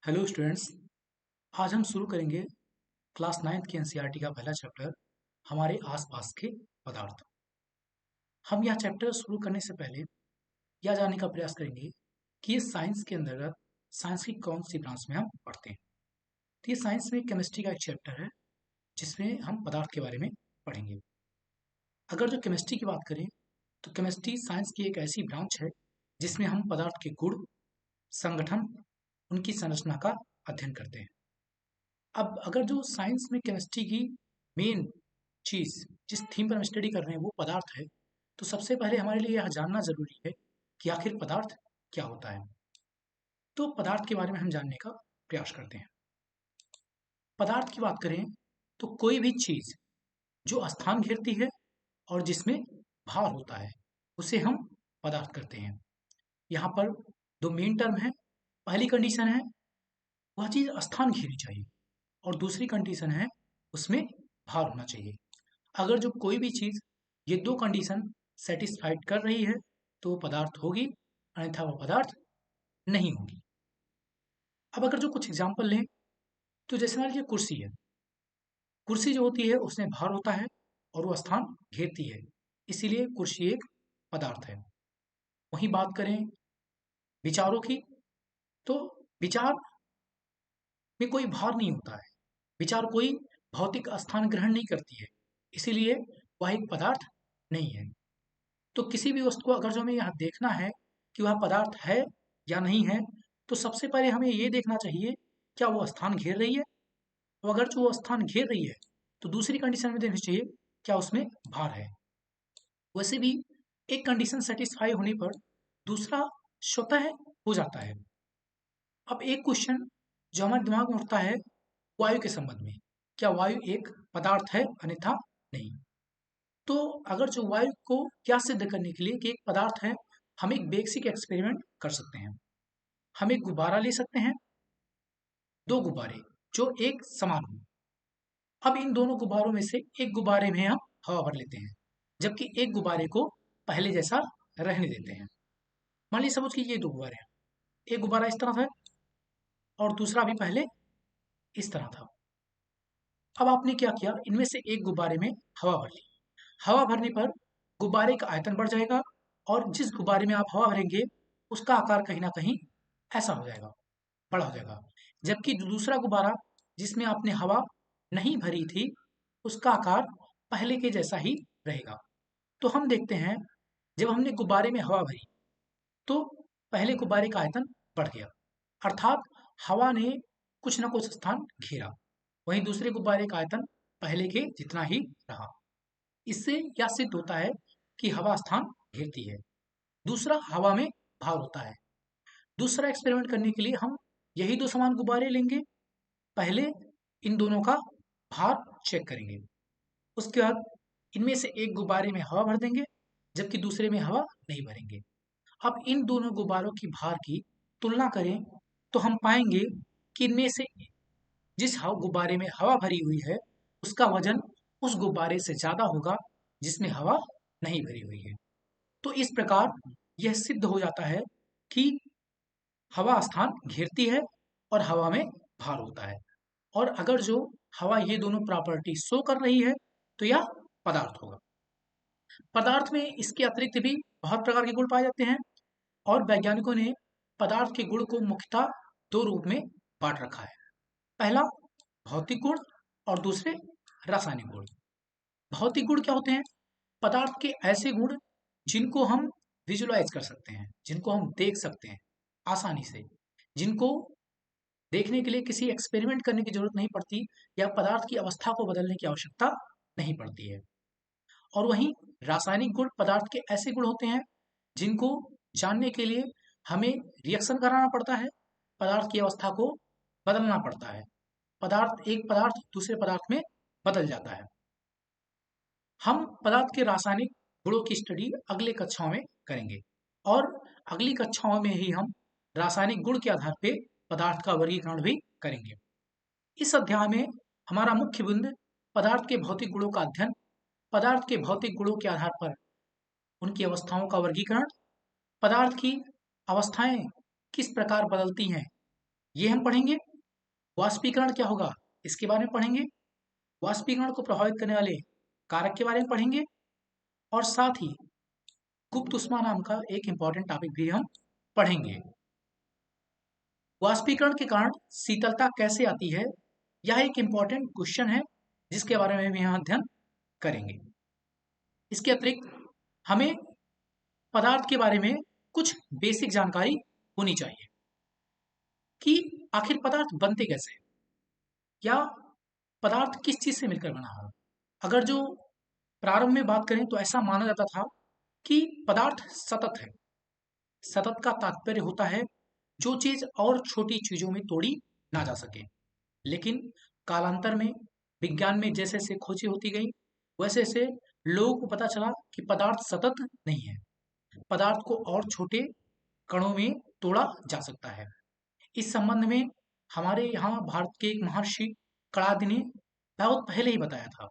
Hello students. आज हम शुरू करेंगे क्लास 9th की एनसीईआरटी का पहला चैप्टर हमारे आसपास के पदार्थ। हम यह चैप्टर शुरू करने से पहले यह जानने का प्रयास करेंगे कि ये साइंस के अंतर्गत साइंस की कौन सी ब्रांच में हम पढ़ते हैं। तो ये साइंस में केमिस्ट्री का एक चैप्टर है जिसमें हम पदार्थ के बारे में पढ़ेंगे। अगर जो केमिस्ट्री की बात करें तो केमिस्ट्री साइंस की एक ऐसी ब्रांच है जिसमें हम पदार्थ के गुण, संगठन, उनकी संरचना का अध्ययन करते हैं। अब अगर जो साइंस में केमिस्ट्री की मेन चीज़ जिस थीम पर हम स्टडी कर रहे हैं वो पदार्थ है, तो सबसे पहले हमारे लिए यह जानना ज़रूरी है कि आखिर पदार्थ क्या होता है। तो पदार्थ के बारे में हम जानने का प्रयास करते हैं। पदार्थ की बात करें तो कोई भी चीज़ जो स्थान घेरती है और जिसमें भार होता है उसे हम पदार्थ करते हैं। यहाँ पर दो मेन टर्म है। पहली कंडीशन है वह चीज़ स्थान घेरनी चाहिए और दूसरी कंडीशन है उसमें भार होना चाहिए। अगर जो कोई भी चीज़ ये दो कंडीशन सेटिस्फाइड कर रही है तो वो पदार्थ होगी, अन्यथा वो पदार्थ नहीं होगी। अब अगर जो कुछ एग्जाम्पल लें तो जैसे मान लीजिए कुर्सी है। कुर्सी जो होती है उसमें भार होता है और वो स्थान घेरती है, इसीलिए कुर्सी एक पदार्थ है। वहीं बात करें विचारों की, तो विचार में कोई भार नहीं होता है। विचार कोई भौतिक स्थान ग्रहण नहीं करती है, इसीलिए वह एक पदार्थ नहीं है। तो किसी भी वस्तु को अगर जो हमें यहाँ देखना है कि वह पदार्थ है या नहीं है, तो सबसे पहले हमें ये देखना चाहिए क्या वो स्थान घेर रही है। और अगर जो वो स्थान घेर रही है तो दूसरी कंडीशन में देखनी चाहिए क्या उसमें भार है। वैसे भी एक कंडीशन सेटिस्फाई होने पर दूसरा स्वतः हो जाता है। अब एक क्वेश्चन जो हमारे दिमाग में उठता है वायु के संबंध में, क्या वायु एक पदार्थ है, अन्यथा नहीं। तो अगर जो वायु को क्या सिद्ध करने के लिए कि एक पदार्थ है, हम एक बेसिक एक्सपेरिमेंट कर सकते हैं। हम एक गुब्बारा ले सकते हैं, दो गुब्बारे जो एक समान हो। अब इन दोनों गुब्बारों में से एक गुब्बारे में हम हवा भर लेते हैं, जबकि एक गुब्बारे को पहले जैसा रहने देते हैं। मान लीजिए सपोज कि ये दो गुब्बारे हैं, एक गुब्बारा इस तरह था और दूसरा भी पहले इस तरह था। अब आपने क्या किया, इनमें से एक गुब्बारे में हवा भर ली। हवा भरने पर गुब्बारे का आयतन बढ़ जाएगा और जिस गुब्बारे में आप हवा भरेंगे उसका आकार कहीं ना कहीं ऐसा हो जाएगा, बड़ा हो जाएगा। जबकि जो दूसरा गुब्बारा जिसमें आपने हवा नहीं भरी थी उसका आकार पहले के जैसा ही रहेगा। तो हम देखते हैं जब हमने गुब्बारे में हवा भरी तो पहले गुब्बारे का आयतन बढ़ गया, अर्थात हवा ने कुछ न कुछ स्थान घेरा। वहीं दूसरे गुब्बारे का आयतन पहले के जितना ही रहा। इससे यह सिद्ध होता है कि हवा स्थान घेरती है। दूसरा, हवा में भार होता है। दूसरा एक्सपेरिमेंट करने के लिए हम यही दो समान गुब्बारे लेंगे, पहले इन दोनों का भार चेक करेंगे, उसके बाद इनमें से एक गुब्बारे में हवा भर देंगे जबकि दूसरे में हवा नहीं भरेंगे। अब इन दोनों गुब्बारों की भार की तुलना करें तो हम पाएंगे कि इनमें से जिस गुब्बारे में हवा भरी हुई है उसका वजन उस गुब्बारे से ज्यादा होगा जिसमें हवा नहीं भरी हुई है। तो इस प्रकार यह सिद्ध हो जाता है कि हवा स्थान घेरती है और हवा में भार होता है। और अगर जो हवा ये दोनों प्रॉपर्टी शो कर रही है तो यह पदार्थ होगा। पदार्थ में इसके अतिरिक्त भी बहुत प्रकार के गुण पाए जाते हैं और वैज्ञानिकों ने पदार्थ के गुण को मुख्यतः दो रूप में बांट रखा है। पहला भौतिक गुण और दूसरे रासायनिक गुण। भौतिक गुण क्या होते हैं? पदार्थ के ऐसे गुण जिनको हम विजुलाइज कर सकते हैं, जिनको हम देख सकते हैं आसानी से, जिनको देखने के लिए किसी एक्सपेरिमेंट करने की जरूरत नहीं पड़ती या पदार्थ की अवस्था को बदलने की आवश्यकता नहीं पड़ती है। और वहीं रासायनिक गुण पदार्थ के ऐसे गुण होते हैं जिनको जानने के लिए हमें रिएक्शन कराना पड़ता है, पदार्थ की अवस्था को बदलना पड़ता है, एक पदार्थ दूसरे पदार्थ में बदल जाता है। हम पदार्थ के रासायनिक गुणों की स्टडी अगले कक्षाओं में करेंगे और अगली कक्षाओं में ही हम रासायनिक गुण के आधार पर पदार्थ का वर्गीकरण भी करेंगे। इस अध्याय में हमारा मुख्य बिंदु पदार्थ के भौतिक गुणों का अध्ययन, पदार्थ के भौतिक गुणों के आधार पर उनकी अवस्थाओं का वर्गीकरण, पदार्थ की अवस्थाएं किस प्रकार बदलती हैं ये हम पढ़ेंगे। वाष्पीकरण क्या होगा, इसके बारे में पढ़ेंगे। वाष्पीकरण को प्रभावित करने वाले कारक के बारे में पढ़ेंगे और साथ ही गुप्त ऊष्मा नाम का एक इंपॉर्टेंट टॉपिक भी हम पढ़ेंगे। वाष्पीकरण के कारण शीतलता कैसे आती है, यह एक इंपॉर्टेंट क्वेश्चन है जिसके बारे में भी हम अध्ययन करेंगे। इसके अतिरिक्त हमें पदार्थ के बारे में कुछ बेसिक जानकारी होनी चाहिए कि आखिर पदार्थ बनते कैसे हैं, या पदार्थ किस चीज से मिलकर बना है। अगर जो प्रारंभ में बात करें तो ऐसा माना जाता था कि पदार्थ सतत है। सतत का तात्पर्य होता है जो चीज और छोटी चीजों में तोड़ी ना जा सके। लेकिन कालांतर में विज्ञान में जैसे जैसे खोजें होती गई, वैसे वैसे लोगों को पता चला कि पदार्थ सतत नहीं है, पदार्थ को और छोटे कणों में तोड़ा जा सकता है। इस संबंध में हमारे यहाँ भारत के एक महर्षि कणाद ने बहुत पहले ही बताया था,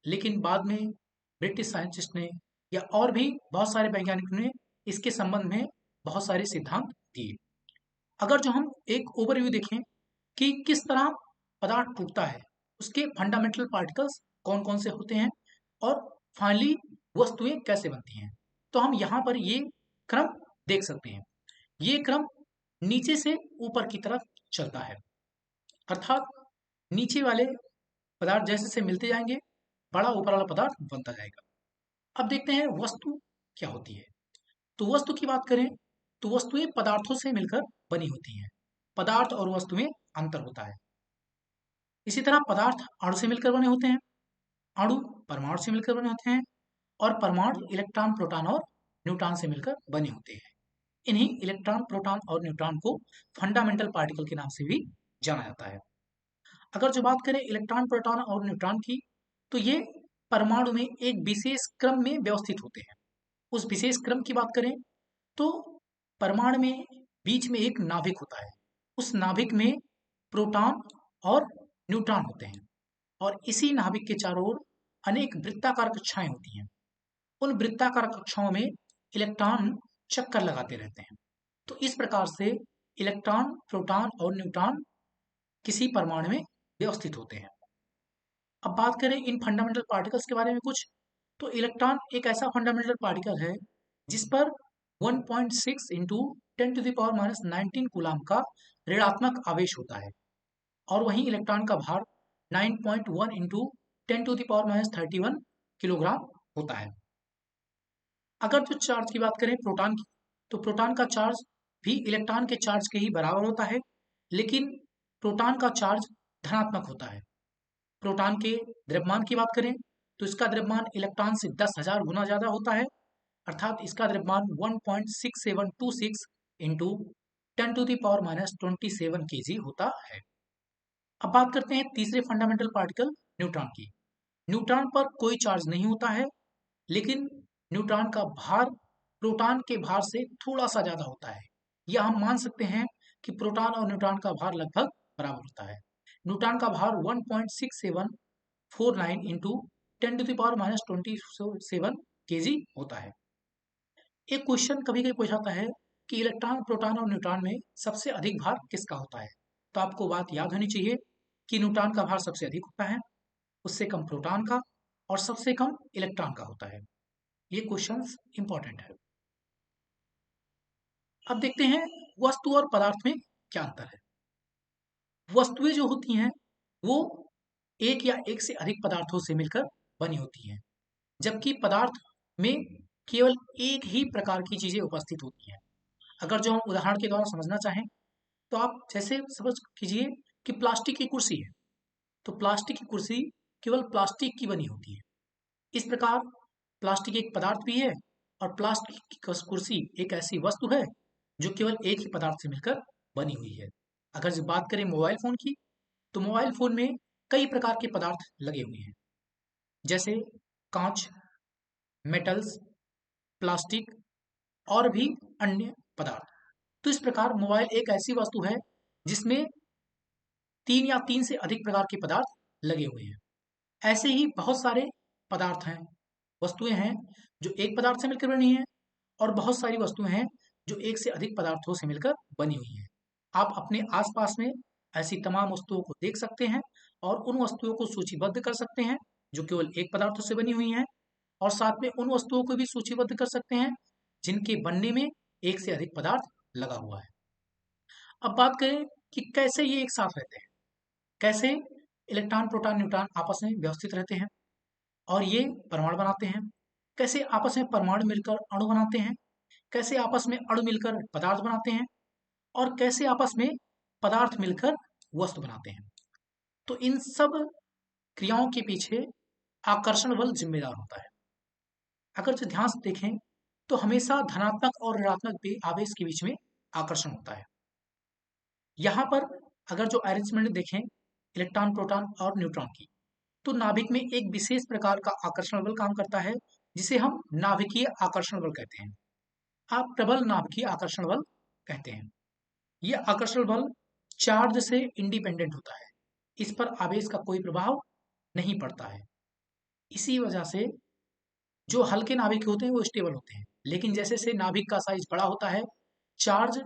लेकिन बाद में ब्रिटिश साइंटिस्ट ने या और भी बहुत सारे वैज्ञानिकों ने इसके संबंध में बहुत सारे सिद्धांत दिए। अगर जो हम एक ओवरव्यू देखें कि किस तरह पदार्थ टूटता है, उसके फंडामेंटल पार्टिकल्स कौन कौन से होते हैं और फाइनली वस्तुएं कैसे बनती हैं, तो हम यहाँ पर ये क्रम देख सकते हैं। ये क्रम नीचे से ऊपर की तरफ चलता है, अर्थात नीचे वाले पदार्थ जैसे से मिलते जाएंगे, बड़ा ऊपर वाला पदार्थ बनता जाएगा। अब देखते हैं वस्तु क्या होती है। तो वस्तु की बात करें तो वस्तुएं पदार्थों से मिलकर बनी होती हैं। पदार्थ और वस्तु में अंतर होता है। इसी तरह पदार्थ अणु से मिलकर बने होते हैं, अणु परमाणु से मिलकर बने होते हैं और परमाणु इलेक्ट्रॉन प्रोटॉन और न्यूट्रॉन से मिलकर बने होते हैं। इन्हीं इलेक्ट्रॉन प्रोटॉन और न्यूट्रॉन को फंडामेंटल पार्टिकल के नाम से भी जाना जाता है। अगर जो बात करें इलेक्ट्रॉन प्रोटॉन और न्यूट्रॉन की, तो ये परमाणु में एक विशेष क्रम में व्यवस्थित होते हैं। उस विशेष क्रम की बात करें तो परमाणु में बीच में एक नाभिक होता है। उस नाभिक में प्रोटॉन और न्यूट्रॉन होते हैं और इसी नाभिक के चारों ओर अनेक वृत्ताकार कक्षाएं होती हैं। उन वृत्ताकार कक्षाओं में इलेक्ट्रॉन चक्कर लगाते रहते हैं। तो इस प्रकार से इलेक्ट्रॉन, प्रोटॉन और न्यूट्रॉन किसी परमाणु में व्यवस्थित होते हैं। अब बात करें इन फंडामेंटल पार्टिकल्स के बारे में कुछ, तो इलेक्ट्रॉन एक ऐसा फंडामेंटल पार्टिकल है जिस पर 1.6 इंटू 10⁻⁻19 कूलाम का ऋणात्मक आवेश होता है और वहीं इलेक्ट्रॉन का भार 9.1 इंटू 10⁻31 किलोग्राम होता है। अगर जो चार्ज की बात करें प्रोटॉन की, तो प्रोटॉन का चार्ज भी इलेक्ट्रॉन के चार्ज के ही बराबर होता है, लेकिन प्रोटॉन का चार्ज धनात्मक होता है। प्रोटॉन के द्रव्यमान की बात करें तो इसका द्रव्यमान इलेक्ट्रॉन से 10,000 गुना ज्यादा होता है, अर्थात इसका द्रव्यमान 1.6726 इंटू 10⁻⁻27 केजी होता है। अब बात करते हैं तीसरे फंडामेंटल पार्टिकल न्यूट्रॉन की। न्यूट्रॉन पर कोई चार्ज नहीं होता है, लेकिन न्यूट्रॉन का भार प्रोटॉन के भार से थोड़ा सा ज्यादा होता है। या हम मान सकते हैं कि प्रोटॉन और न्यूट्रॉन का भार लगभग बराबर होता है। न्यूट्रॉन का भार 1.6749 इंटू 10⁻⁻27 केजी होता है। एक क्वेश्चन कभी कभी पूछा जाता है कि इलेक्ट्रॉन, प्रोटॉन और न्यूट्रॉन में सबसे अधिक भार किसका होता है। तो आपको बात याद होनी चाहिए कि न्यूट्रॉन का भार सबसे अधिक होता है, उससे कम प्रोटॉन का और सबसे कम इलेक्ट्रॉन का होता है। ये क्वेश्चंस इंपॉर्टेंट है। अब देखते हैं वस्तु और पदार्थ में क्या अंतर है। वस्तुएं जो होती हैं वो एक या एक से अधिक पदार्थों से मिलकर बनी होती हैं, जबकि पदार्थ में केवल एक ही प्रकार की चीजें उपस्थित होती हैं। अगर जो हम उदाहरण के द्वारा समझना चाहें तो आप जैसे समझ कीजिए कि प्लास्टिक की कुर्सी है, तो प्लास्टिक की कुर्सी केवल प्लास्टिक की बनी होती है। इस प्रकार प्लास्टिक एक पदार्थ भी है और प्लास्टिक की कुर्सी एक ऐसी वस्तु है जो केवल एक ही पदार्थ से मिलकर बनी हुई है। अगर जो बात करें मोबाइल फोन की, तो मोबाइल फोन में कई प्रकार के पदार्थ लगे हुए हैं, जैसे कांच, मेटल्स, प्लास्टिक और भी अन्य पदार्थ। तो इस प्रकार मोबाइल एक ऐसी वस्तु है जिसमें 3 से अधिक प्रकार के पदार्थ लगे हुए हैं। ऐसे ही बहुत सारे पदार्थ हैं, वस्तुएं हैं जो एक पदार्थ से मिलकर बनी हैं और बहुत सारी वस्तुएं हैं जो एक से अधिक पदार्थों से मिलकर बनी हुई हैं। आप अपने आसपास में ऐसी तमाम वस्तुओं को देख सकते हैं और उन वस्तुओं को सूचीबद्ध कर सकते हैं जो केवल एक पदार्थ से बनी हुई हैं, और साथ में उन वस्तुओं को भी सूचीबद्ध कर सकते हैं जिनके बनने में एक से अधिक पदार्थ लगा हुआ है। अब बात करें कि कैसे ये एक साथ रहते हैं, कैसे इलेक्ट्रॉन, प्रोटॉन, न्यूट्रॉन आपस में व्यवस्थित रहते हैं और ये परमाणु बनाते हैं, कैसे आपस में परमाणु मिलकर अणु बनाते हैं, कैसे आपस में अणु मिलकर पदार्थ बनाते हैं और कैसे आपस में पदार्थ मिलकर वस्तु बनाते हैं। तो इन सब क्रियाओं के पीछे आकर्षण बल जिम्मेदार होता है। अगर जो ध्यान से देखें तो हमेशा धनात्मक और ऋणात्मक आवेश के बीच में आकर्षण होता है। यहाँ पर अगर जो अरेंजमेंट देखें इलेक्ट्रॉन, प्रोटॉन और न्यूट्रॉन की, तो नाभिक में एक विशेष प्रकार का आकर्षण बल काम करता है जिसे हम नाभिकीय आकर्षण बल कहते हैं। आप प्रबल नाभिकीय आकर्षण बल कहते हैं। यह आकर्षण बल चार्ज से इंडिपेंडेंट होता है, इस पर आवेश का कोई प्रभाव नहीं पड़ता है। इसी वजह से जो हल्के नाभिक होते हैं वो स्टेबल होते हैं, लेकिन जैसे से नाभिक का साइज बड़ा होता है चार्ज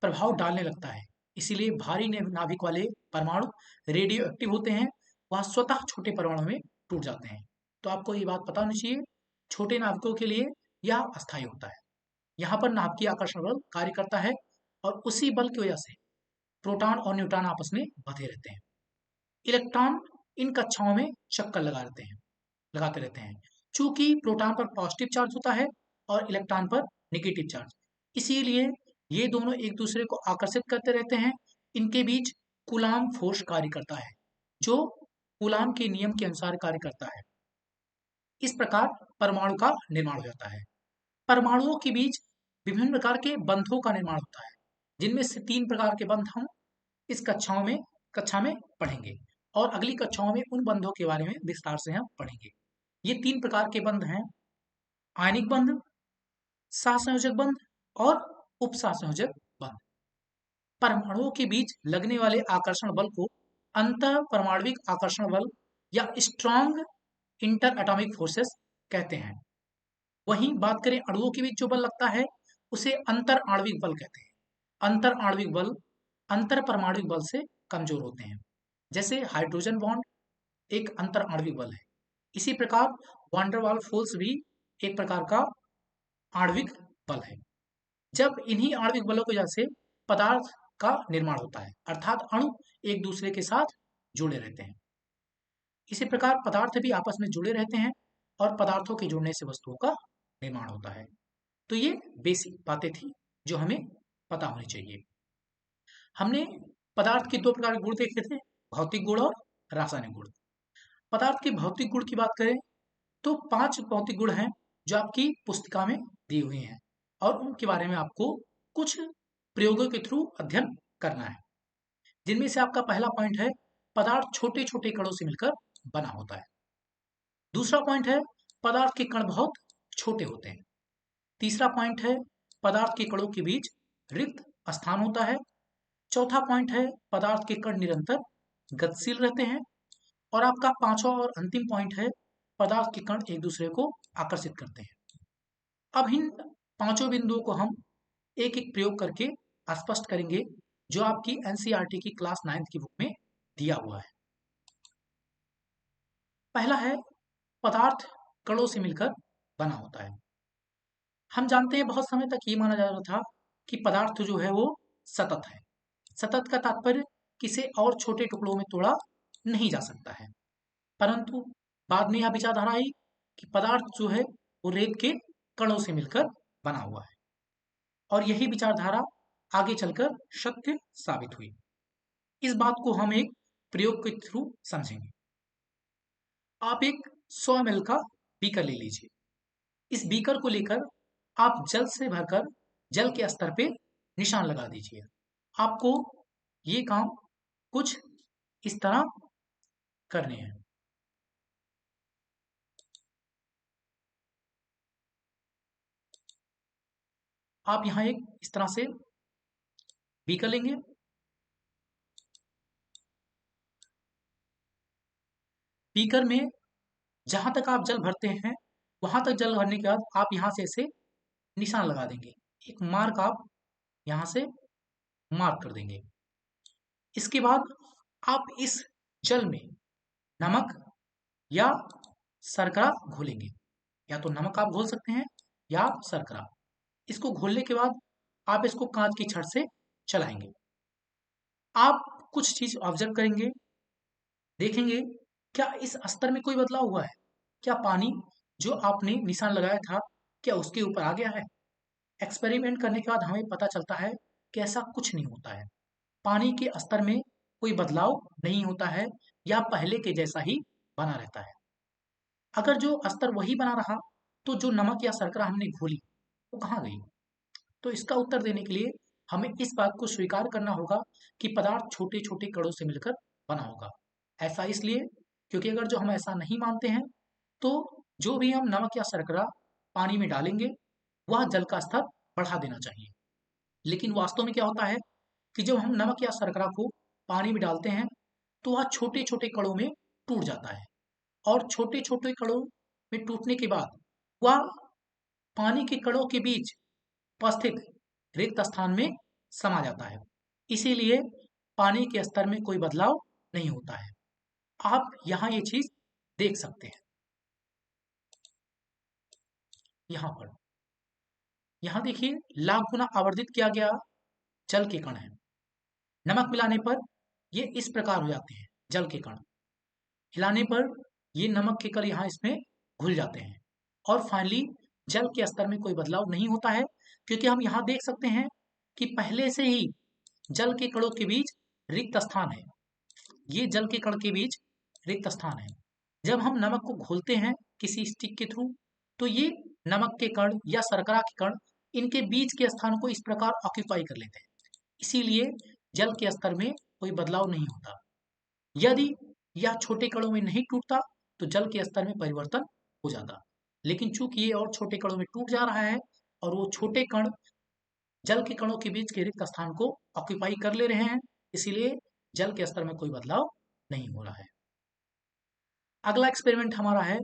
प्रभाव डालने लगता है। इसीलिए भारी नाभिक वाले परमाणु रेडियो एक्टिव होते हैं, वह स्वतः छोटे परमाणु में टूट जाते हैं। तो आपको ये बात पता होनी चाहिए, छोटे नाभिकों के लिए यह अस्थायी होता है। यहाँ पर नाभिकीय आकर्षण बल कार्य करता है और उसी बल की वजह से प्रोटॉन और न्यूट्रॉन आपस में बंधे रहते हैं। इलेक्ट्रॉन इन कक्षाओं में चक्कर लगाते रहते हैं। चूंकि प्रोटॉन पर पॉजिटिव चार्ज होता है और इलेक्ट्रॉन पर नेगेटिव चार्ज, इसीलिए ये दोनों एक दूसरे को आकर्षित करते रहते हैं। इनके बीच कूलाम फोर्स कार्य करता है जो कूलाम के नियम के अनुसार कार्य करता है। इस प्रकार परमाणु का निर्माण हो जाता है। परमाणुओं के बीच विभिन्न प्रकार के बंधों का निर्माण होता है, जिनमें से 3 प्रकार के बंध हम इस कक्षा में पढ़ेंगे और अगली कक्षाओं में उन बंधों के बारे में विस्तार से हम पढ़ेंगे। ये 3 प्रकार के बंध हैं: आयनिक बंध, सहसंयोजक बंध और उपसहसंयोजक बंध। परमाणुओं के बीच लगने वाले आकर्षण बल को अंतः परमाणविक आकर्षण बल या स्ट्रॉन्ग इंटर एटॉमिक फोर्सेस कहते हैं। वहीं बात करें अणुओं के बीच जो बल लगता है उसे अंतर आणविक बल कहते हैं। अंतर आणविक बल अंतर परमाणविक बल से कमजोर होते हैं। जैसे हाइड्रोजन बॉन्ड एक अंतर आणविक बल है, इसी प्रकार वांडरवाल फोर्स भी एक प्रकार का आणविक बल है। जब इन्हीं आणविक बलों की वजह से पदार्थ का निर्माण होता है, अर्थात अणु एक दूसरे के साथ जुड़े रहते हैं। इसी प्रकार पदार्थ भी आपस में जुड़े रहते हैं और पदार्थों के जुड़ने से वस्तुओं का निर्माण होता है। तो ये बेसिक बातें थी जो हमें पता होनी चाहिए। हमने पदार्थ के 2 प्रकार के गुण देखे थे, भौतिक गुण और रासायनिक गुण। पदार्थ के भौतिक गुण की बात करें तो 5 भौतिक गुण हैं जो आपकी पुस्तिका में दी हुई हैं और उनके बारे में आपको कुछ प्रयोगों के थ्रू अध्ययन करना है। जिनमें से आपका पहला पॉइंट है पदार्थ छोटे छोटे कणों से मिलकर बना होता है। दूसरा पॉइंट है पदार्थ के कण बहुत छोटे होते हैं। तीसरा पॉइंट है पदार्थ के कणों के बीच रिक्त स्थान होता है। चौथा पॉइंट है पदार्थ के कण निरंतर गतिशील रहते हैं। और आपका पांचवा और अंतिम पॉइंट है पदार्थ के कण एक दूसरे को आकर्षित करते हैं। अब इन पांचों बिंदुओं को हम एक एक प्रयोग करके स्पष्ट करेंगे जो आपकी एनसीईआरटी की क्लास 9th की बुक में दिया हुआ है। पहला है पदार्थ कणों से मिलकर बना होता है। हम जानते हैं बहुत समय तक ये माना जा रहा था कि पदार्थ जो है वो सतत है। सतत का तात्पर्य किसे और छोटे टुकड़ों में तोड़ा नहीं जा सकता है, परंतु बाद में यह विचारधारा आई कि पदार्थ जो है वो रेत के कणों से मिलकर बना हुआ है और यही विचारधारा आगे चलकर सत्य साबित हुई। इस बात को हम एक प्रयोग के थ्रू समझेंगे। आप एक 100 ml का बीकर ले लीजिए। इस बीकर को लेकर आप जल से भरकर जल के स्तर पे निशान लगा दीजिए। आपको ये काम कुछ इस तरह करने हैं। आप यहाँ एक इस तरह से बीकर लेंगे। बीकर में जहां तक आप जल भरते हैं वहां तक जल भरने के बाद आप यहाँ से ऐसे निशान लगा देंगे। एक मार्क आप यहाँ से मार्क कर देंगे। इसके बाद आप इस जल में नमक या शर्करा घोलेंगे। या तो नमक आप घोल सकते हैं या शर्करा। इसको घोलने के बाद आप इसको कांच की छड़ से चलाएंगे। आप कुछ चीज ऑब्जर्व करेंगे, देखेंगे क्या इस स्तर में कोई बदलाव हुआ है? क्या पानी जो आपने निशान लगाया था, क्या उसके ऊपर आ गया है? एक्सपेरिमेंट करने के बाद हमें पता चलता है कि ऐसा कुछ नहीं होता है। पानी के स्तर में कोई बदलाव नहीं होता है या पहले के जैसा ही बना रहता है। अगर जो स्तर वही बना रहा तो जो नमक या शर्करा हमने घोली वो कहाँ गई? तो इसका उत्तर देने के लिए हमें इस बात को स्वीकार करना होगा कि पदार्थ छोटे छोटे कणों से मिलकर बना होगा। ऐसा इसलिए क्योंकि अगर जो हम ऐसा नहीं मानते हैं तो जो भी हम नमक या शर्करा पानी में डालेंगे वह जल का स्तर बढ़ा देना चाहिए। लेकिन वास्तव में क्या होता है कि जब हम नमक या शर्करा को पानी में डालते हैं तो वह छोटे छोटे कणों में टूट जाता है और छोटे छोटे कणों में टूटने के बाद वह पानी के कणों के बीच उपस्थित रिक्त स्थान में समा जाता है। इसीलिए पानी के स्तर में कोई बदलाव नहीं होता है। आप यहाँ ये चीज देख सकते हैं। यहाँ पर यहाँ देखिए लाख गुना आवर्धित किया गया जल के कण है। नमक मिलाने पर ये इस प्रकार हो जाते हैं जल के कण। हिलाने पर ये नमक के कण यहाँ इसमें घुल जाते हैं और फाइनली जल के स्तर में कोई बदलाव नहीं होता है क्योंकि हम यहाँ देख सकते हैं कि पहले से ही जल के कणों के बीच रिक्त स्थान है। ये जल के कण के बीच रिक्त स्थान है। जब हम नमक को घोलते हैं किसी स्टिक के थ्रू तो ये नमक के कण या शर्करा के कण इनके बीच के स्थान को इस प्रकार ऑक्यूपाई कर लेते हैं। इसीलिए जल के स्तर में कोई बदलाव नहीं होता। यदि यह छोटे कणों में नहीं टूटता तो जल के स्तर में परिवर्तन हो जाता। लेकिन चूंकि ये और छोटे कणों में टूट जा रहा है और वो छोटे कण जल के कणों के बीच के रिक्त स्थान को ऑक्यूपाई कर ले रहे हैं, इसीलिए जल के स्तर में कोई बदलाव नहीं हो रहा है। अगला एक्सपेरिमेंट हमारा है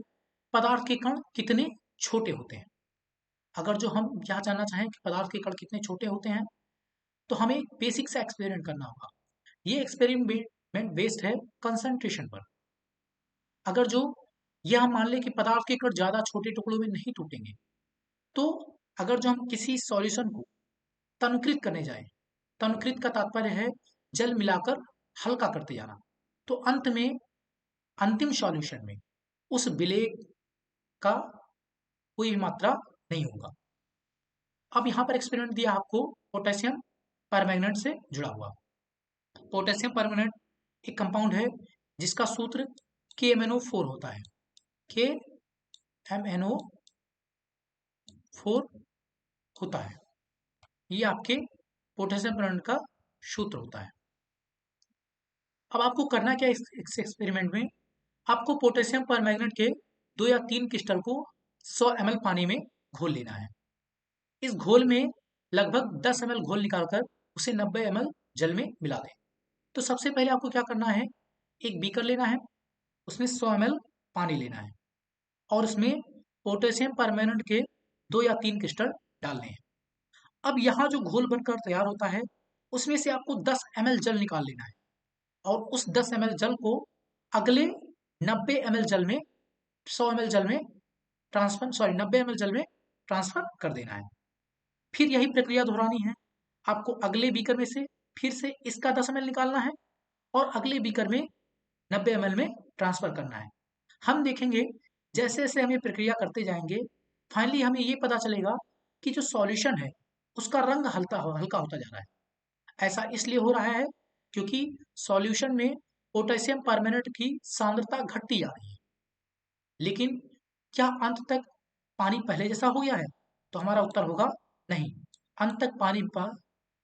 पदार्थ के कण कितने छोटे होते हैं। अगर जो हम यह जानना चाहें कि पदार्थ के कण कितने छोटे होते हैं तो हमें एक बेसिक सा एक्सपेरिमेंट करना होगा। ये एक्सपेरिमेंट बेस्ड है कंसंट्रेशन पर। अगर जो यह हम मान लें कि पदार्थ के कण ज्यादा छोटे टुकड़ों में नहीं टूटेंगे तो अगर जो हम किसी सॉल्यूशन को तनकृत करने जाएं, तनकृत का तात्पर्य है जल मिलाकर हल्का करते जाना, तो अंत में अंतिम सॉल्यूशन में उस विलेय का कोई भी मात्रा नहीं होगा। अब यहाँ पर एक्सपेरिमेंट दिया आपको पोटेशियम परमैंगनेट से जुड़ा हुआ। पोटेशियम परमैंगनेट एक कंपाउंड है जिसका सूत्र KMnO4 होता है। KMnO4 होता है। ये आपके पोटेशियम परमैंगनेट का सूत्र होता है। अब आपको करना क्या है इस एक्सपेरिमेंट में? आपको पोटेशियम परमैंगनेट के 2 या 3 क्रिस्टल को 100 ml पानी में घोल लेना है। इस घोल में लगभग 10 ml घोल निकालकर उसे 90 ml जल में मिला दें। तो सबसे पहले आपको क्या करना है, एक बीकर लेना है, उसमें 100 ml पानी लेना है और उसमें पोटेशियम परमैंगनेट के 2 या 3 क्रिस्टल डालने हैं। अब यहाँ जो घोल बनकर तैयार होता है उसमें से आपको 10 ml जल निकाल लेना है और उस 10 ml जल को अगले 90 ml जल में 100 ml जल में 90 ml जल में ट्रांसफर कर देना है। फिर यही प्रक्रिया दोहरानी है। आपको अगले बीकर में से फिर से इसका 10 ml निकालना है और अगले बीकर में 90 ml में ट्रांसफर करना है। हम देखेंगे जैसे जैसे हम ये प्रक्रिया करते जाएंगे फाइनली हमें ये पता चलेगा कि जो सॉल्यूशन है उसका रंग हल्का हल्का होता जा रहा है। ऐसा इसलिए हो रहा है क्योंकि सॉल्यूशन में पोटेशियम परमैंगनेट की सांद्रता घटती जा रही है। लेकिन क्या अंत तक पानी पहले जैसा हो गया है? तो हमारा उत्तर होगा नहीं। अंत तक पानी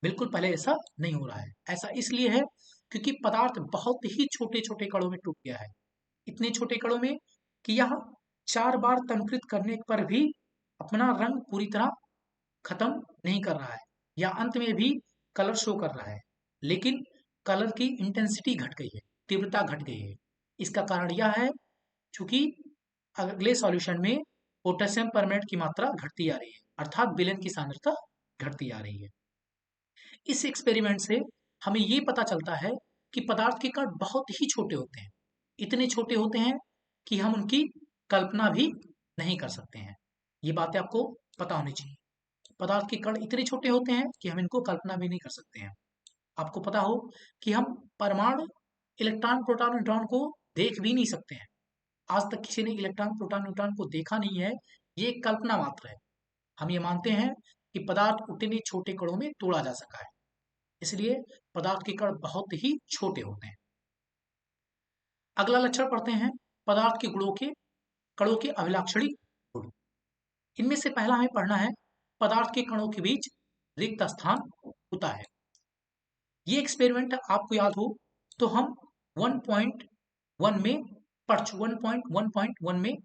बिल्कुल पहले जैसा नहीं हो रहा है। ऐसा इसलिए है क्योंकि पदार्थ बहुत ही छोटे छोटे कणों में टूट गया है। इतने छोटे कणों में कि यह 4 बार तंत्रित करने पर भी अपना रंग पूरी तरह खत्म नहीं कर रहा है या अंत में भी कलर शो कर रहा है, लेकिन कलर की इंटेंसिटी घट गई है, तीव्रता घट गई है। इसका कारण यह है चूंकि अगले सॉल्यूशन में पोटेशियम परमैंगनेट की मात्रा घटती जा रही है, अर्थात विलेन की सांद्रता घटती जा रही है। इस एक्सपेरिमेंट से हमें ये पता चलता है कि पदार्थ के कण बहुत ही छोटे होते हैं। इतने छोटे होते हैं कि हम उनकी कल्पना भी नहीं कर सकते हैं। ये बातें आपको पता होनी चाहिए। पदार्थ के कण इतने छोटे होते हैं कि हम इनको कल्पना भी नहीं कर सकते हैं। आपको पता हो कि हम परमाणु, इलेक्ट्रॉन, प्रोटॉन, न्यूट्रॉन को देख भी नहीं सकते हैं। आज तक किसी ने इलेक्ट्रॉन, प्रोटॉन, न्यूट्रॉन को देखा नहीं है। ये एक कल्पना मात्र है। हम ये मानते हैं कि पदार्थ उतने छोटे कणों में तोड़ा जा सका है। इसलिए पदार्थ के कण बहुत ही छोटे होते हैं। अगला लक्षण पढ़ते हैं पदार्थ के गुणों के कणों के अभिलाक्षणिक गुण। इनमें से पहला हमें पढ़ना है पदार्थ के कणों के बीच रिक्त स्थान होता है। ये एक्सपेरिमेंट आपको याद हो तो हम 1.1 में 1.1.1 में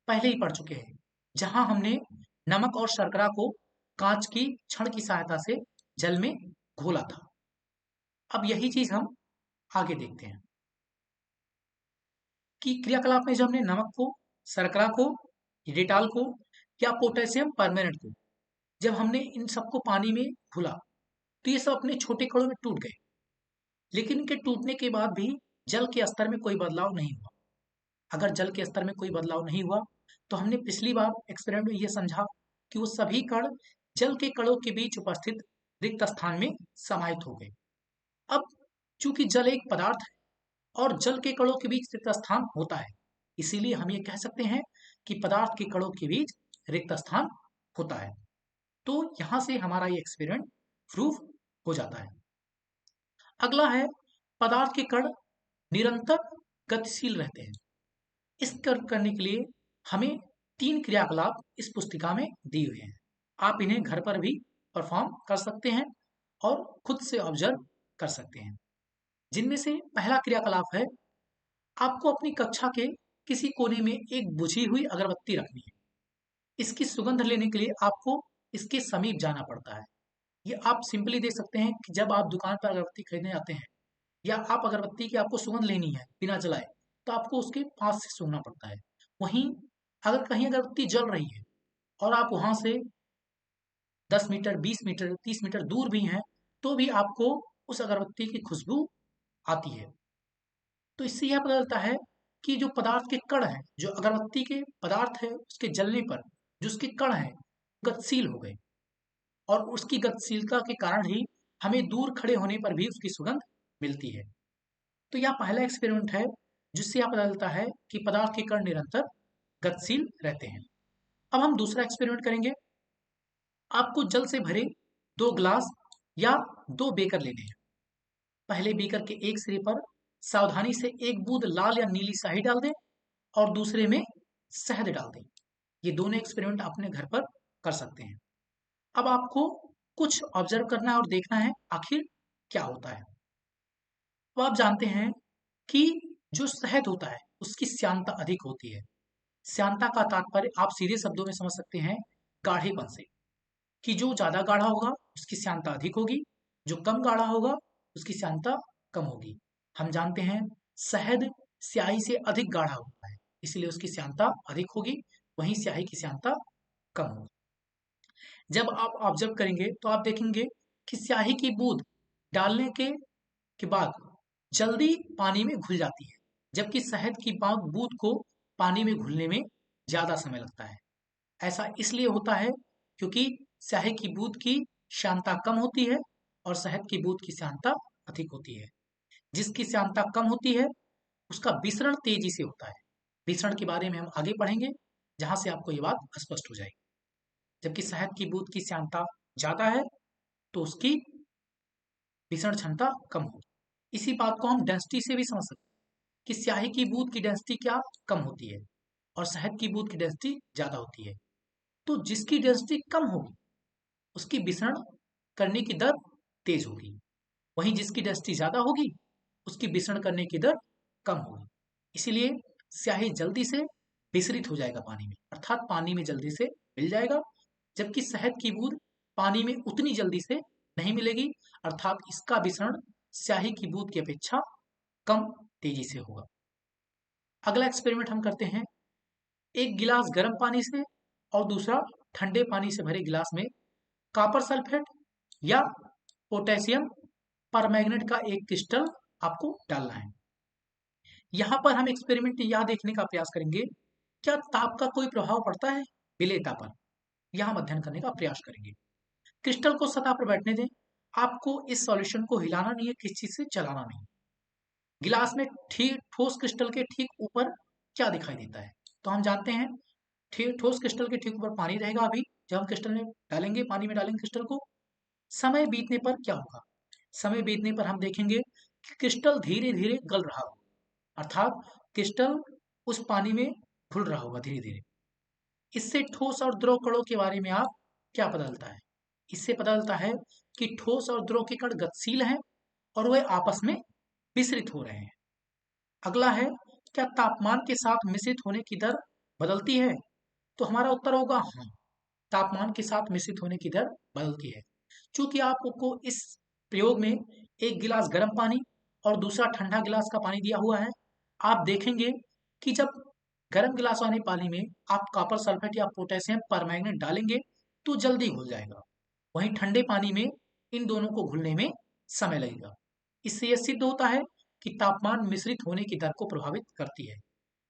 पहले ही पढ़ चुके हैं, जहां हमने नमक और शर्करा को कांच की छड़ की सहायता से जल में घोला था। अब यही चीज हम आगे देखते हैं कि क्रियाकलाप में जब हमने नमक को, शर्करा को, डेटाल को या पोटेशियम परमेनेंट को जब हमने इन सबको पानी में घुला तो ये सब अपने छोटे कणों में टूट गए। लेकिन इनके टूटने के बाद भी जल के स्तर में कोई बदलाव नहीं हुआ। अगर जल के स्तर में कोई बदलाव नहीं हुआ तो हमने पिछली बार एक्सपेरिमेंट में ये समझा कि वो सभी कण जल के कणों के बीच उपस्थित रिक्त स्थान में समाहित हो गए। अब चूंकि जल एक पदार्थ है और जल के कणों के बीच रिक्त स्थान होता है, इसीलिए हम ये कह सकते हैं कि पदार्थ के कणों के बीच रिक्त स्थान होता है। तो यहां से हमारा ये एक्सपेरिमेंट प्रूव हो जाता है। अगला है पदार्थ के कण निरंतर गतिशील रहते हैं। इस करने के लिए हमें 3 क्रियाकलाप इस पुस्तिका में दिए हुए हैं। आप इन्हें घर पर भी परफॉर्म कर सकते हैं और खुद से ऑब्जर्व कर सकते हैं। जिनमें से पहला क्रियाकलाप है आपको अपनी कक्षा के किसी कोने में एक बुझी हुई अगरबत्ती रखनी है। इसकी सुगंध लेने के लिए आपको इसके समीप जाना पड़ता है। ये आप सिंपली देख सकते हैं कि जब आप दुकान पर अगरबत्ती खरीदने जाते हैं या आप अगरबत्ती की आपको सुगंध लेनी है बिना जलाए, तो आपको उसके पास से सूंघना पड़ता है। वहीं अगर कहीं अगरबत्ती जल रही है और आप वहां से 10 मीटर, 20 मीटर, 30 मीटर दूर भी हैं, तो भी आपको उस अगरबत्ती की खुशबू आती है। तो इससे यह पता चलता है कि जो पदार्थ के कण हैं, जो अगरबत्ती के पदार्थ है उसके जलने पर जो उसके कण हैं गतिशील हो गए और उसकी गतिशीलता के कारण ही हमें दूर खड़े होने पर भी उसकी सुगंध मिलती है। तो यह पहला एक्सपेरिमेंट है जिससे यह पता चलता है कि पदार्थ के कण निरंतर गतिशील रहते हैं। अब हम दूसरा एक्सपेरिमेंट करेंगे। आपको जल से भरे 2 ग्लास या 2 बेकर लेने हैं। पहले बीकर के एक सिरे पर सावधानी से एक बूंद लाल या नीली स्याही डाल दें और दूसरे में शहद डाल दें। ये दोनों एक्सपेरिमेंट अपने घर पर कर सकते हैं। अब आपको कुछ ऑब्जर्व करना है और देखना है आखिर क्या होता है। तो आप जानते हैं कि जो शहद होता है उसकी श्यानता अधिक होती है। श्यानता का तात्पर्य आप सीधे शब्दों में समझ सकते हैं गाढ़ेपन से, कि जो ज्यादा गाढ़ा होगा उसकी श्यानता अधिक होगी, जो कम गाढ़ा होगा उसकी श्यानता कम होगी। हम जानते हैं शहद स्याही से अधिक गाढ़ा होता है, इसलिए उसकी श्यानता अधिक होगी, वहीं स्याही की श्यानता कम होगी। जब आप ऑब्जर्व करेंगे तो आप देखेंगे कि स्याही की बूंद डालने के बाद जल्दी पानी में घुल जाती है, जबकि शहद की बूंद को पानी में घुलने में ज्यादा समय लगता है। ऐसा इसलिए होता है क्योंकि स्याही की बूंद की श्यानता कम होती है और शहद की बूंद की श्यानता अधिक होती है। जिसकी श्यानता कम होती है उसका विसरण तेजी से होता है। विसरण के बारे में हम आगे पढ़ेंगे, जहां से आपको ये बात स्पष्ट हो जाएगी। जबकि शहद की बूंद की श्यानता ज्यादा है तो उसकी विसरण क्षमता कम होगी। इसी बात को हम डेंसिटी से भी समझ सकते हैं कि स्याही की बूंद की डेंसिटी क्या कम होती है और शहद की बूंद की डेंसिटी ज्यादा होती है। तो जिसकी डेंसिटी कम होगी उसकी विसरण करने की दर तेज होगी, वहीं जिसकी डेंसिटी ज्यादा होगी उसकी विसरण करने की दर कम होगी। इसीलिए स्याही जल्दी से विसरित हो जाएगा पानी में, अर्थात पानी में जल्दी से मिल जाएगा, जबकि शहद की बूंद पानी में उतनी जल्दी से नहीं मिलेगी, अर्थात इसका विसरण स्याही की बूंद की अपेक्षा कम तेजी से होगा। अगला एक्सपेरिमेंट हम करते हैं। एक गिलास गर्म पानी से और दूसरा ठंडे पानी से भरे गिलास में कॉपर सल्फेट या पोटेशियम परमैंगनेट का एक क्रिस्टल आपको डालना है। यहाँ पर हम एक्सपेरिमेंट यह देखने का प्रयास करेंगे, क्या ताप का कोई प्रभाव पड़ता है विलेयता पर। यह हम अध्ययन करने का प्रयास करेंगे। क्रिस्टल को सतह पर बैठने दें। आपको इस सॉल्यूशन को हिलाना नहीं है, किसी चीज से चलाना नहीं। गिलास में ठीक ठोस क्रिस्टल के ठीक ऊपर क्या दिखाई देता है, तो हम जानते हैं ठीक ठोस क्रिस्टल के ठीक ऊपर पानी रहेगा। अभी जब हम क्रिस्टल में डालेंगे, पानी में डालेंगे क्रिस्टल को, समय बीतने पर क्या होगा? समय बीतने पर हम देखेंगे कि क्रिस्टल धीरे धीरे गल रहा होगा, अर्थात क्रिस्टल उस पानी में घुल रहा होगा धीरे धीरे। इससे ठोस और द्रव कणों के बारे में आप क्या पता चलता है? इससे पता चलता है कि ठोस और द्रव के कण गतिशील हैं और वे आपस में विसरित हो रहे हैं। अगला है, क्या तापमान के साथ मिश्रित होने की दर बदलती है? तो हमारा उत्तर होगा हाँ, तापमान के साथ मिश्रित होने की दर बदलती है। चूंकि आपको इस प्रयोग में एक गिलास गर्म पानी और दूसरा ठंडा गिलास का पानी दिया हुआ है, आप देखेंगे कि जब गर्म गिलास वाले पानी में आप कॉपर सल्फेट या पोटेशियम परमैंगनेट डालेंगे तो जल्दी घुल जाएगा, वहीं ठंडे पानी में इन दोनों को घुलने में समय लगेगा। इससे यह सिद्ध होता है कि तापमान मिश्रित होने की दर को प्रभावित करती है।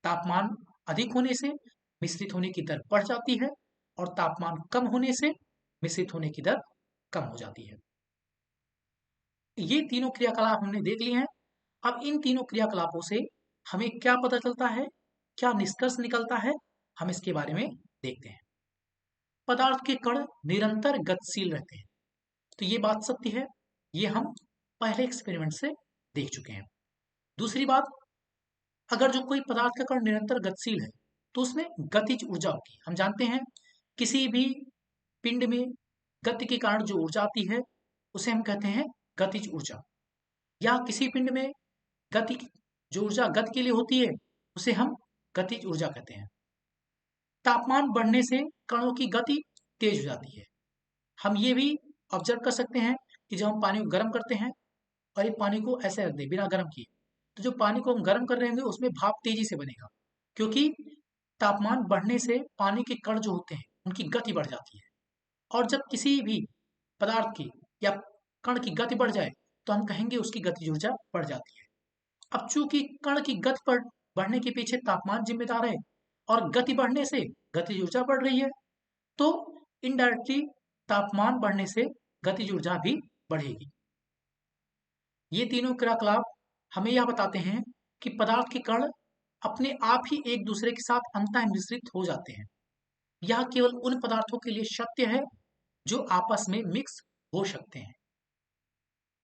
तापमान अधिक होने से मिश्रित होने की दर बढ़ जाती है और तापमान कम होने से मिश्रित होने की दर कम हो जाती है। ये तीनों क्रियाकलाप हमने देख लिए हैं। अब इन तीनों क्रियाकलापों से हमें क्या पता चलता है, क्या निष्कर्ष निकलता है, हम इसके बारे में देखते हैं। पदार्थ के कण निरंतर गतिशील रहते हैं, तो ये बात सत्य है, ये हम पहले एक्सपेरिमेंट से देख चुके हैं। दूसरी बात, अगर जो कोई पदार्थ का कण निरंतर गतिशील है तो उसमें गतिज ऊर्जा होती है। हम जानते हैं किसी भी पिंड में गति के कारण जो ऊर्जा आती है उसे हम कहते हैं गतिज ऊर्जा, या किसी पिंड में गति जो ऊर्जा गति के लिए होती है उसे हम गतिज ऊर्जा कहते हैं। तापमान बढ़ने से कणों की गति तेज हो जाती है। हम ये भी ऑब्जर्व कर सकते हैं कि जब हम पानी को गर्म करते हैं और ये पानी को ऐसे रख दें बिना गर्म किए, तो जो पानी को हम गर्म कर रहे होंगे उसमें भाप तेजी से बनेगा, क्योंकि तापमान बढ़ने से पानी के कण जो होते हैं उनकी गति बढ़ जाती है। और जब किसी भी पदार्थ की या कण की गति बढ़ जाए तो हम कहेंगे उसकी गतिज ऊर्जा बढ़ जाती है। अब चूंकि कण की गति बढ़ने के पीछे तापमान जिम्मेदार है और गति बढ़ने से गतिज ऊर्जा बढ़ रही है, तो इनडायरेक्टली तापमान बढ़ने से गतिज ऊर्जा भी बढ़ेगी। ये तीनों क्रियाकलाप हमें यह बताते हैं कि पदार्थ के कण अपने आप ही एक दूसरे के साथ अंतः मिश्रित हो जाते हैं। यह केवल उन पदार्थों के लिए सत्य है जो आपस में मिक्स हो सकते हैं।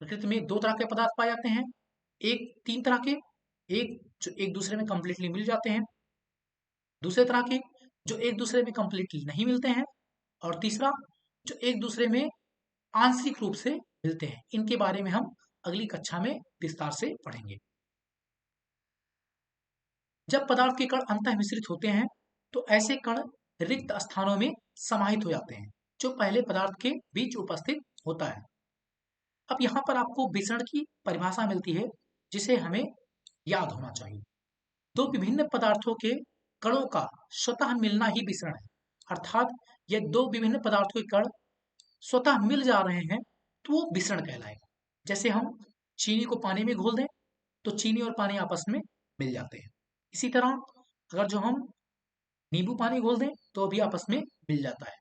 प्रकृति में दो तरह के पदार्थ पाए जाते हैं, एक तीन तरह के, एक जो एक दूसरे में कंप्लीटली मिल जाते हैं, दूसरे तरह के जो एक दूसरे में कंप्लीटली नहीं मिलते हैं, और तीसरा जो एक दूसरे में आंशिक रूप से मिलते हैं। इनके बारे में हम अगली कक्षा में विस्तार से पढ़ेंगे। जब पदार्थ के कण अंतः मिश्रित होते हैं तो ऐसे कण रिक्त स्थानों में समाहित हो जाते हैं जो पहले पदार्थ के बीच उपस्थित होता है। अब यहाँ पर आपको विसरण की परिभाषा मिलती है जिसे हमें याद होना चाहिए। दो विभिन्न पदार्थों के कणों का स्वतः मिलना ही विसरण है, अर्थात यह दो विभिन्न पदार्थों के कण स्वतः मिल जा रहे हैं तो वो विसरण कहलाएगा। जैसे हम चीनी को पानी में घोल दें तो चीनी और पानी आपस में मिल जाते हैं। इसी तरह अगर जो हम नींबू पानी घोल दें तो भी आपस में मिल जाता है,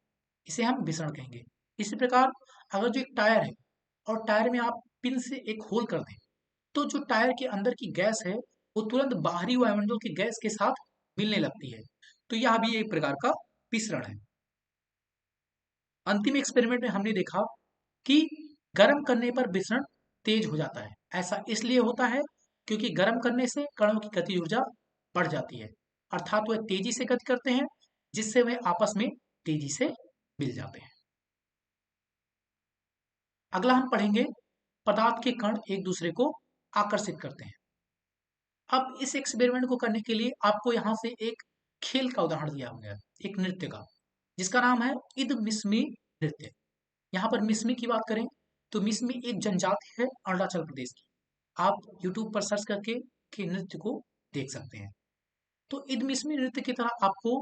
इसे हम विसरण कहेंगे। इसी प्रकार अगर जो एक टायर है और टायर में आप पिन से एक होल कर दें तो जो टायर के अंदर की गैस है वो तुरंत बाहरी वायुमंडल की गैस के साथ मिलने लगती है, तो यह भी एक प्रकार का विसरण है। अंतिम एक्सपेरिमेंट में हमने देखा कि गर्म करने पर विसरण तेज हो जाता है। ऐसा इसलिए होता है क्योंकि गर्म करने से कणों की गति ऊर्जा बढ़ जाती है, अर्थात वह तेजी से गति करते हैं जिससे वे आपस में तेजी से मिल जाते हैं। अगला हम पढ़ेंगे पदार्थ के कण एक दूसरे को आकर्षित करते हैं। अब इस एक्सपेरिमेंट को करने के लिए आपको यहाँ से एक खेल का उदाहरण दिया गया है, एक नृत्य का, जिसका नाम है इद मिस्मी नृत्य। यहाँ पर मिस्मी की बात करें तो मिस्मी एक जनजाति है अरुणाचल प्रदेश की। आप यूट्यूब पर सर्च करके के नृत्य को देख सकते हैं। तो इद मिस्मी नृत्य की तरह आपको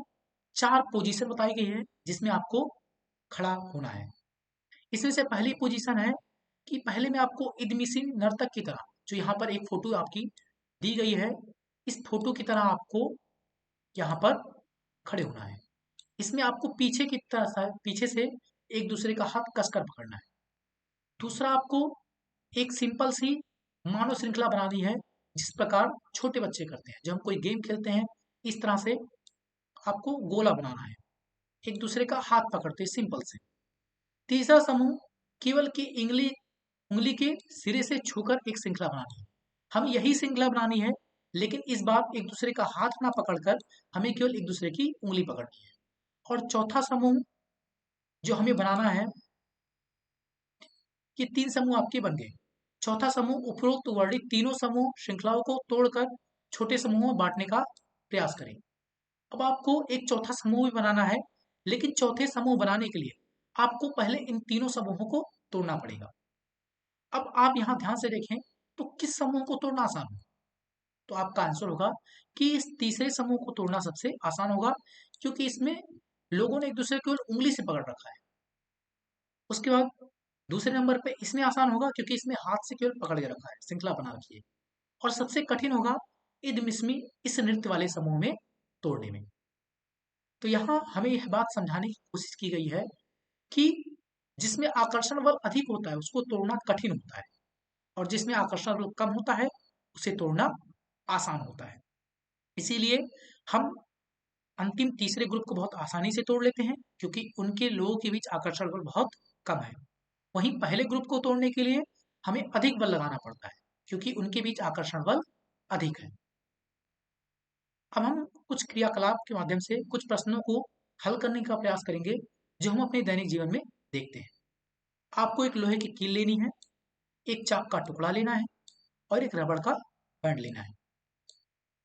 4 पोजीशन बताई गई है जिसमें आपको खड़ा होना है। इसमें से पहली पोजीशन है कि पहले मैं आपको इदमिसी नर्तक की तरह, जो यहाँ पर एक फोटो आपकी दी गई है, इस फोटो की तरह आपको यहाँ पर खड़े होना है। इसमें आपको पीछे की तरह पीछे से एक दूसरे का हाथ कसकर पकड़ना है। दूसरा, आपको एक सिंपल सी मानव श्रृंखला बनानी है, जिस प्रकार छोटे बच्चे करते हैं। जब हम कोई गेम खेलते हैं, इस तरह से आपको गोला बनाना है, एक दूसरे का हाथ पकड़ते सिंपल से। तीसरा समूह, केवल की इंगली उंगली के सिरे से छूकर एक श्रृंखला बनानी है। हम यही श्रृंखला बनानी है, लेकिन इस बार एक दूसरे का हाथ ना पकड़कर हमें केवल एक दूसरे की उंगली पकड़नी है। और चौथा समूह जो हमें बनाना है, ये 3 समूह आपके बन गए। चौथा समूह, उपरोक्त वर्णित तीनों समूह श्रृंखलाओं को तोड़कर छोटे समूहों में बांटने का प्रयास करें। अब आपको एक चौथा समूह भी बनाना है, लेकिन चौथे समूह बनाने के लिए आपको पहले इन तीनों समूहों को तोड़ना पड़ेगा। अब आप यहाँ ध्यान से देखें तो किस समूह को तोड़ना आसान है? तो आपका आंसर होगा कि इस तीसरे समूह को तोड़ना सबसे आसान होगा, क्योंकि इसमें लोगों ने एक दूसरे को केवल उंगली से पकड़ रखा है। उसके बाद दूसरे नंबर पे इसमें आसान होगा, क्योंकि इसमें हाथ से केवल पकड़ के रखा है, श्रृंखला बना रखी है। और सबसे कठिन होगा इदमिस्मी, इस नृत्य वाले समूह में तोड़ने में। तो यहाँ हमें यह बात समझाने की कोशिश की गई है कि जिसमें आकर्षण बल अधिक होता है उसको तोड़ना कठिन होता है, और जिसमें आकर्षण बल कम होता है उसे तोड़ना आसान होता है। इसीलिए हम अंतिम तीसरे ग्रुप को बहुत आसानी से तोड़ लेते हैं, क्योंकि उनके लोगों के बीच आकर्षण बल बहुत कम है। वहीं पहले ग्रुप को तोड़ने के लिए हमें अधिक बल लगाना पड़ता है, क्योंकि उनके बीच आकर्षण बल अधिक है। अब हम कुछ क्रियाकलाप के माध्यम से कुछ प्रश्नों को हल करने का प्रयास करेंगे, जो हम अपने दैनिक जीवन में देखते हैं। आपको एक लोहे की कील लेनी है, एक चाक का टुकड़ा लेना है और एक रबड़ का बैंड लेना है।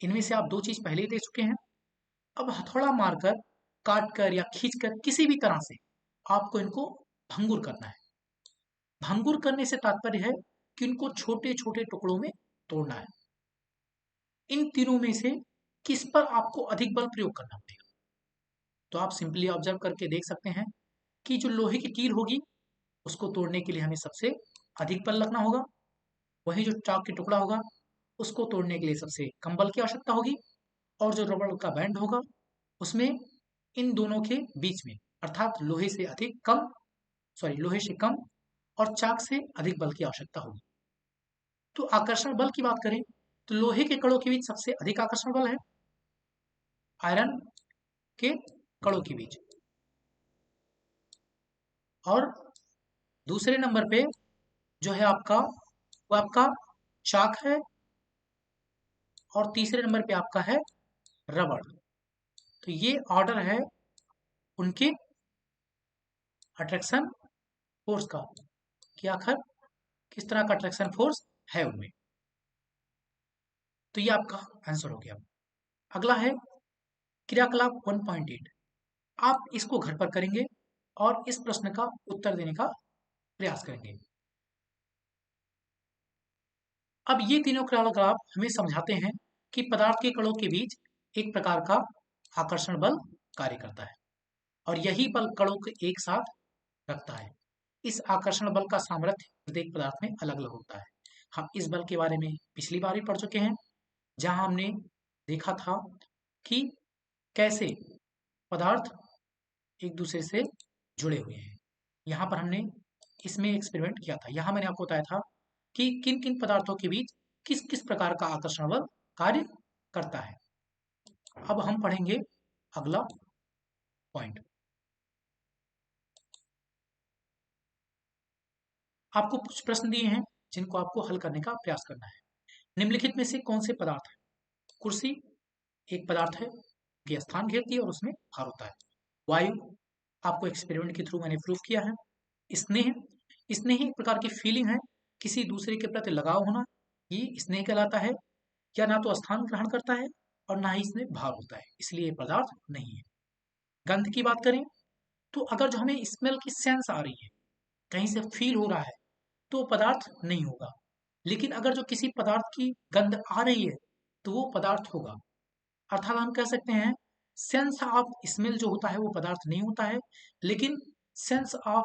इनमें से आप 2 चीज पहले ही दे चुके हैं। अब हथौड़ा मारकर, काटकर या खींचकर किसी भी तरह से आपको इनको भंगुर करना है। भंगुर करने से तात्पर्य है कि इनको छोटे-छोटे टुकड़ों में तोड़ना है। इन तीनों में से किस पर आपको अधिक बल प्रयोग करना पड़ेगा? तो आप सिंपली ऑब्जर्व करके देख सकते हैं कि जो लोहे की कील होगी, उसको तोड़ने के लिए हमें सबसे अधिक बल लगना होगा। वहीं जो चाक की टुकड़ा होगा, उसको तोड़ने के लिए सबसे कम बल की आवश्यकता होगी। और जो रबड़ का बैंड होगा, उसमें इन दोनों के बीच में, अर्थात लोहे से कम और चाक से अधिक बल की आवश्यकता होगी। तो आकर्षण बल की बात करें तो लोहे के कणों के बीच सबसे अधिक आकर्षण बल है आयरन के कणों के बीच, और दूसरे नंबर पे जो है आपका, वो आपका चाक है, और तीसरे नंबर पे आपका है रबड़। तो ये ऑर्डर है उनके अट्रैक्शन फोर्स का, कि आखिर किस तरह का अट्रैक्शन फोर्स है उनमें। तो ये आपका आंसर हो गया। अगला है क्रियाकलाप 1.8। आप इसको घर पर करेंगे और इस प्रश्न का उत्तर देने का प्रयास करेंगे। अब ये तीनों क्रियाकलाप हमें समझाते हैं कि पदार्थ के कणों के बीच एक प्रकार का आकर्षण बल कार्य करता है, और यही बल कणों को एक साथ रखता है। इस आकर्षण बल का सामर्थ्य प्रत्येक पदार्थ में अलग अलग होता है। हम इस बल के बारे में पिछली बार ही पढ़ चुके हैं, जहां हमने देखा था कि कैसे पदार्थ एक दूसरे से जुड़े हुए हैं। यहाँ पर हमने इसमें एक्सपेरिमेंट किया था। यहाँ मैंने आपको बताया था कि किन किन पदार्थों के बीच किस किस प्रकार का आकर्षण बल कार्य करता है। अब हम पढ़ेंगे अगला पॉइंट। आपको कुछ प्रश्न दिए हैं, जिनको आपको हल करने का प्रयास करना है। निम्नलिखित में से कौन से पदार्थ है? कुर्सी एक पदार्थ है, ये स्थान घेरती है और उसमें भार होता है। वायु, आपको एक्सपेरिमेंट के थ्रू मैंने प्रूफ किया है। स्नेह, स्नेह एक प्रकार की फीलिंग है, किसी दूसरे के प्रति लगाव होना, ये स्नेह कहलाता है। या ना तो स्थान ग्रहण करता है और ना ही इसमें भार होता है, इसलिए ये पदार्थ नहीं है। गंध की बात करें तो अगर जो हमें स्मेल की सेंस आ रही है, कहीं से फील हो रहा है, तो वो पदार्थ नहीं होगा। लेकिन अगर जो किसी पदार्थ की गंध आ रही है तो वो पदार्थ होगा। अर्थात हम कह सकते हैं सेंस ऑफ स्मेल जो होता है वो पदार्थ नहीं होता है, लेकिन sense of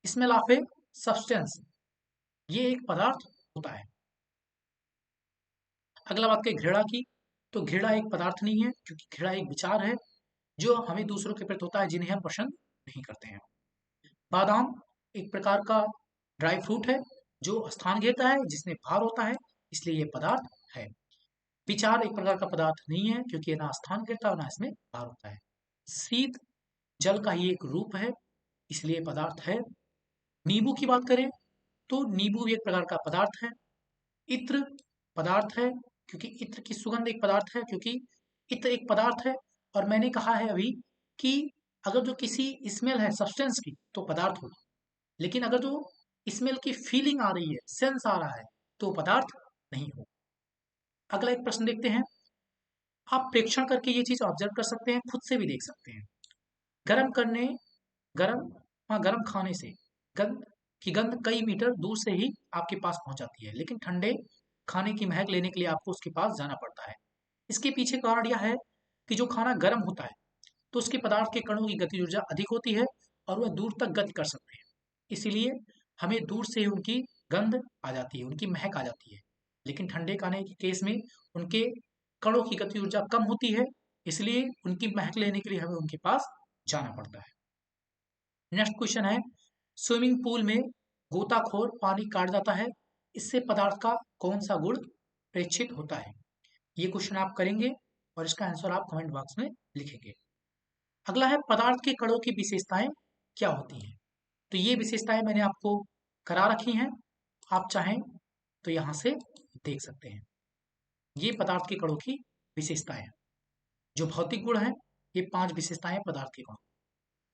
smell of a substance ये एक पदार्थ होता है। अगला बात करें घृणा की, तो घृणा एक पदार्थ नहीं है, क्योंकि घृणा एक विचार है जो हमें दूसरों के प्रति होता है जिन्हें हम पसंद नहीं करते हैं। बादाम एक प्रकार का ड्राई फ्रूट है जो स्थान घेरता है, जिसमें भार होता है, इसलिए ये पदार्थ है। विचार एक प्रकार का पदार्थ नहीं है, क्योंकि ये ना स्थान घेरता है और ना इसमें भार होता है। शीत जल का ही एक रूप है, इसलिए पदार्थ है। नींबू की बात करें तो नींबू भी एक प्रकार का पदार्थ है। इत्र पदार्थ है, क्योंकि इत्र की सुगंध एक पदार्थ है, क्योंकि इत्र एक पदार्थ है। और मैंने कहा है अभी कि अगर जो किसी स्मेल है सब्सटेंस की तो पदार्थ होगी, लेकिन अगर जो स्मेल की फीलिंग आ रही है, सेंस आ रहा है, तो पदार्थ नहीं हो। अगला एक प्रश्न देखते हैं। आप प्रेक्षण करके ये चीज ऑब्जर्व कर सकते हैं, खुद से भी देख सकते हैं। गर्म करने गर्म गर्म खाने से गंध की गंध कई मीटर दूर से ही आपके पास पहुंच जाती है, लेकिन ठंडे खाने की महक लेने के लिए आपको उसके पास जाना पड़ता है। इसके पीछे कारण यह है कि जो खाना गर्म होता है तो उसके पदार्थ के कणों की गति ऊर्जा अधिक होती है और वह दूर तक गति कर सकते हैं। इसीलिए हमें दूर से ही उनकी गंध आ जाती है, उनकी महक आ जाती है। लेकिन ठंडे खाने के केस में उनके कणों की गति ऊर्जा कम होती है, इसलिए उनकी महक लेने के लिए हमें उनके पास जाना पड़ता है। नेक्स्ट क्वेश्चन है, स्विमिंग पूल में गोताखोर पानी काट जाता है, इससे पदार्थ का कौन सा गुण प्रेक्षित होता है? ये क्वेश्चन आप करेंगे और इसका आंसर आप कमेंट बॉक्स में लिखेंगे। अगला है, पदार्थ के कणों की विशेषताएं क्या होती हैं? तो ये विशेषताएं मैंने आपको करा रखी हैं, आप चाहें तो यहाँ से देख सकते हैं। ये पदार्थ के कणों की विशेषताएं हैं। जो भौतिक गुण है, ये 5 विशेषताएं पदार्थ के कणों।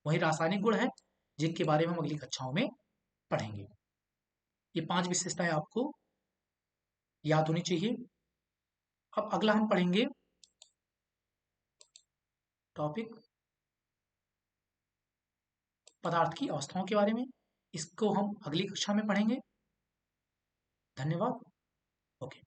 वही रासायनिक गुण है जिनके बारे में हम अगली कक्षाओं में पढ़ेंगे। ये 5 विशेषताएं आपको याद होनी चाहिए। अब अगला हम पढ़ेंगे टॉपिक पदार्थ की अवस्थाओं के बारे में। इसको हम अगली कक्षा में पढ़ेंगे। धन्यवाद। ओके।